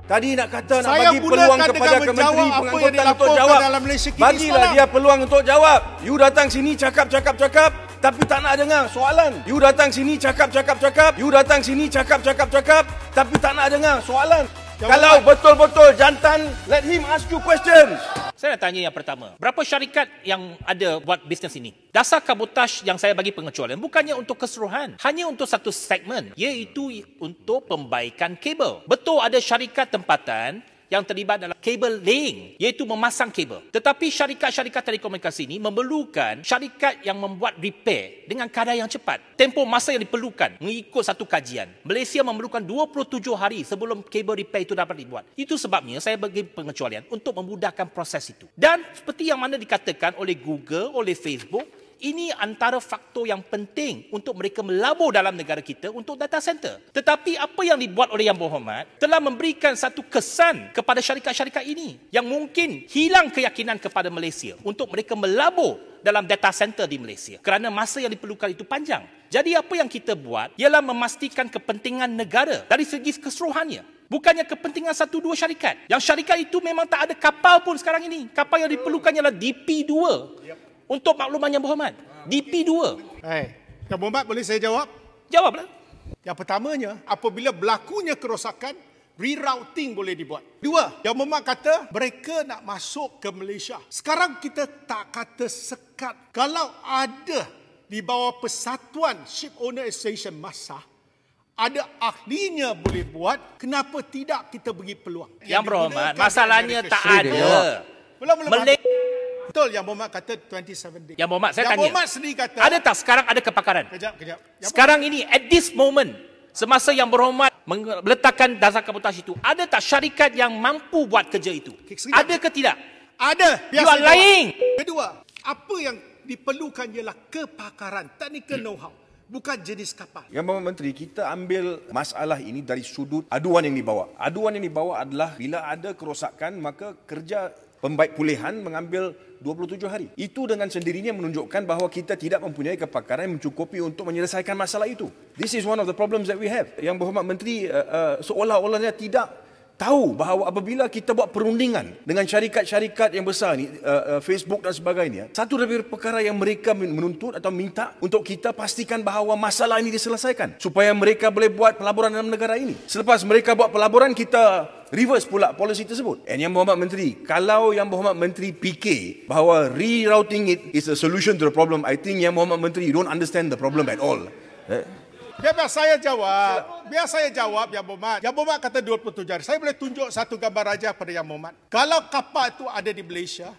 Tadi nak kata nak Saya bagi peluang mulakan kepada dengan Kementeri menjawab apa yang Pengangkutan untuk dilaporkan jawab. dalam Malaysia kini Bagilah semalam. dia peluang untuk jawab. You datang sini cakap, tapi tak nak dengar soalan. You datang sini cakap. You datang sini cakap, tapi tak nak dengar soalan. Kalau betul-betul jantan, let him ask you questions. Saya nak tanya yang pertama. Berapa syarikat yang ada buat bisnes ini? Dasar kabotaj yang saya bagi pengecualian bukannya untuk keseluruhan. Hanya untuk satu segmen. Iaitu untuk pembaikan kabel. Betul ada syarikat tempatan yang terlibat dalam kabel laying, iaitu memasang kabel. Tetapi syarikat-syarikat telekomunikasi ini memerlukan syarikat yang membuat repair dengan kadar yang cepat. Tempoh masa yang diperlukan mengikut satu kajian. Malaysia memerlukan 27 hari sebelum kabel repair itu dapat dibuat. Itu sebabnya saya bagi pengecualian untuk memudahkan proses itu. Dan seperti yang mana dikatakan oleh Google, oleh Facebook, ini antara faktor yang penting untuk mereka melabur dalam negara kita untuk data center. Tetapi apa yang dibuat oleh Yang Berhormat telah memberikan satu kesan kepada syarikat-syarikat ini yang mungkin hilang keyakinan kepada Malaysia untuk mereka melabur dalam data center di Malaysia kerana masa yang diperlukan itu panjang. Jadi apa yang kita buat ialah memastikan kepentingan negara dari segi keseluruhannya. Bukannya kepentingan satu dua syarikat. Yang syarikat itu memang tak ada kapal pun sekarang ini. Kapal yang diperlukan ialah DP2. Untuk makluman Yang Berhormat, DP2. Yang Berhormat, boleh saya jawab? Jawablah. Yang pertamanya, apabila berlakunya kerosakan, rerouting boleh dibuat. Dua, Yang Berhormat kata mereka nak masuk ke Malaysia. Sekarang kita tak kata sekat. Kalau ada di bawah Persatuan Ship Owner Association masa, ada ahlinya boleh buat, kenapa tidak kita beri peluang? Yang Berhormat, masalahnya tak ada. Belum. Betul Yang Berhormat kata 27 days. Yang Berhormat, saya tanya. Yang Berhormat sendiri kata. Ada tak sekarang ada kepakaran? Kejap. Sekarang ini, at this moment, semasa Yang Berhormat meletakkan dasar kabotaj itu, ada tak syarikat yang mampu buat kerja itu? Ada ke tidak? Ada. You are lying. Kedua, apa yang diperlukan ialah kepakaran, technical know-how. Bukan jenis kapal. Yang Berhormat Menteri, kita ambil masalah ini dari sudut aduan yang dibawa. Aduan yang dibawa adalah bila ada kerosakan, maka kerja pembaik pulihan mengambil 27 hari. Itu dengan sendirinya menunjukkan bahawa kita tidak mempunyai kepakaran yang mencukupi untuk menyelesaikan masalah itu. This is one of the problems that we have. Yang Berhormat Menteri seolah-olahnya tidak tahu bahawa apabila kita buat perundingan dengan syarikat-syarikat yang besar ni, Facebook dan sebagainya, satu dari perkara yang mereka menuntut atau minta untuk kita pastikan bahawa masalah ini diselesaikan supaya mereka boleh buat pelaburan dalam negara ini. Selepas mereka buat pelaburan, kita reverse pula polisi tersebut. And Yang Berhormat Menteri, kalau Yang Berhormat Menteri fikir bahawa rerouting it is a solution to the problem, I think Yang Berhormat Menteri, you don't understand the problem at all. Biar saya jawab Yang Berhormat. Yang Berhormat kata 27 hari. Saya boleh tunjuk satu gambar raja pada Yang Berhormat. Kalau kapal itu ada di Malaysia,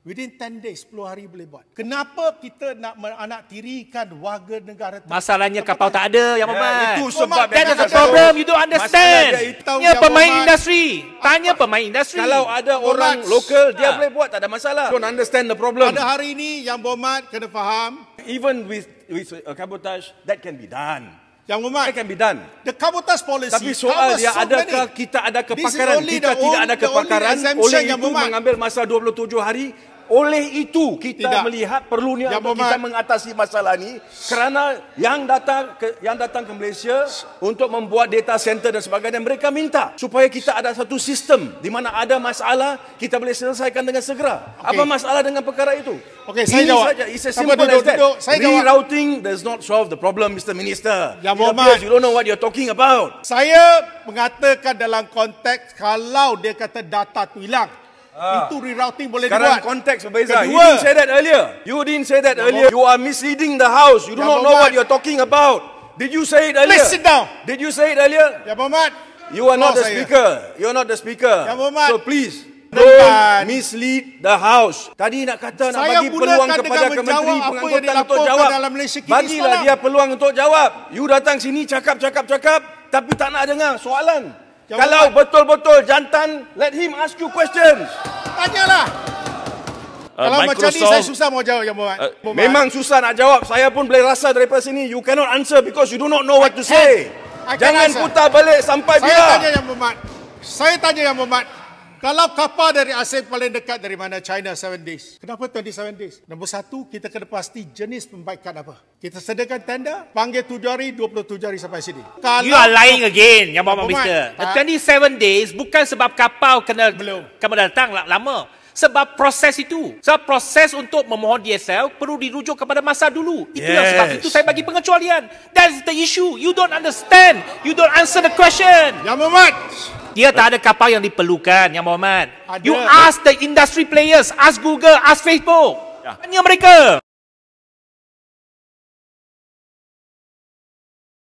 within 10 days, 10 hari boleh buat. Kenapa kita nak manaktirikan warga negara itu? Masalahnya kapal tak ada, Yang Berhormat. Itu sebab That's the problem, you don't understand. Tanya pemain industri. Tanya pemain industri. Kalau ada orang lokal, dia boleh buat, tak ada masalah. Don't understand the problem. Pada hari ini, Yang Berhormat kena faham. Even with cabotage, that can be done. Yang Berhormat, That can be done. the cabotage policy. Tapi soal dia, adakah kita ada kepakaran? Kita tidak ada kepakaran. Oleh itu mengambil masa 27 hari. Oleh itu kita melihat perlunya untuk kita mengatasi masalah ini kerana yang datang ke Malaysia untuk membuat data center dan sebagainya, mereka minta supaya kita ada satu sistem di mana ada masalah kita boleh selesaikan dengan segera. Apa masalah dengan perkara itu? Okey, saya jawab. Saja. It's as simple as that. Rerouting does not solve the problem, Mr. Minister. Yang Berhormat, you don't know what you're talking about. Saya mengatakan dalam konteks kalau dia kata data tu hilang, itu rerouting boleh Sekarang dibuat. konteks berbeza. Kedua, You didn't say that earlier. You are misleading the House. You do not know what you're talking about. Did you say it earlier? Please sit down. Did you say it earlier? Yang Berhormat, You are not the speaker. You are not the speaker. Yang Berhormat, So please, don't mislead the House. Tadi nak kata nak saya bagi peluang mulakan kepada dengan Kementeri menjawab apa yang Pengangkutan untuk dilaporkan jawab. dalam Malaysia kini Bagilah semalam. dia peluang untuk jawab. You datang sini cakap, tapi tak nak dengar soalan. Kalau betul-betul jantan, let him ask you questions. Tanyalah. Kalau macam ni saya susah mau jawab, Yang Berhormat. Memang susah nak jawab. Saya pun boleh rasa daripada sini. You cannot answer because you do not know what to say. I can Jangan answer. putar balik sampai Saya bila. tanya Yang Berhormat. Kalau kapal dari asing paling dekat dari mana? China 7 days. Kenapa 27 days? Nombor satu, kita kena pasti jenis pembaikan apa. Kita sediakan tender, panggil 7 hari, 27 hari sampai sini. You are lying again, Yang Berhormat Berhormat, Mister. The 27 days bukan sebab kapal kena datang lama. Sebab proses itu. Sebab proses untuk memohon DSL perlu dirujuk kepada masa dulu. Itulah sebab itu saya bagi pengecualian. That's the issue. You don't understand. You don't answer the question. Yang Berhormat, Dia tak ada kapal yang diperlukan, Yang Berhormat. Ada. You ask the industry players, ask Google, ask Facebook. Tanya mereka.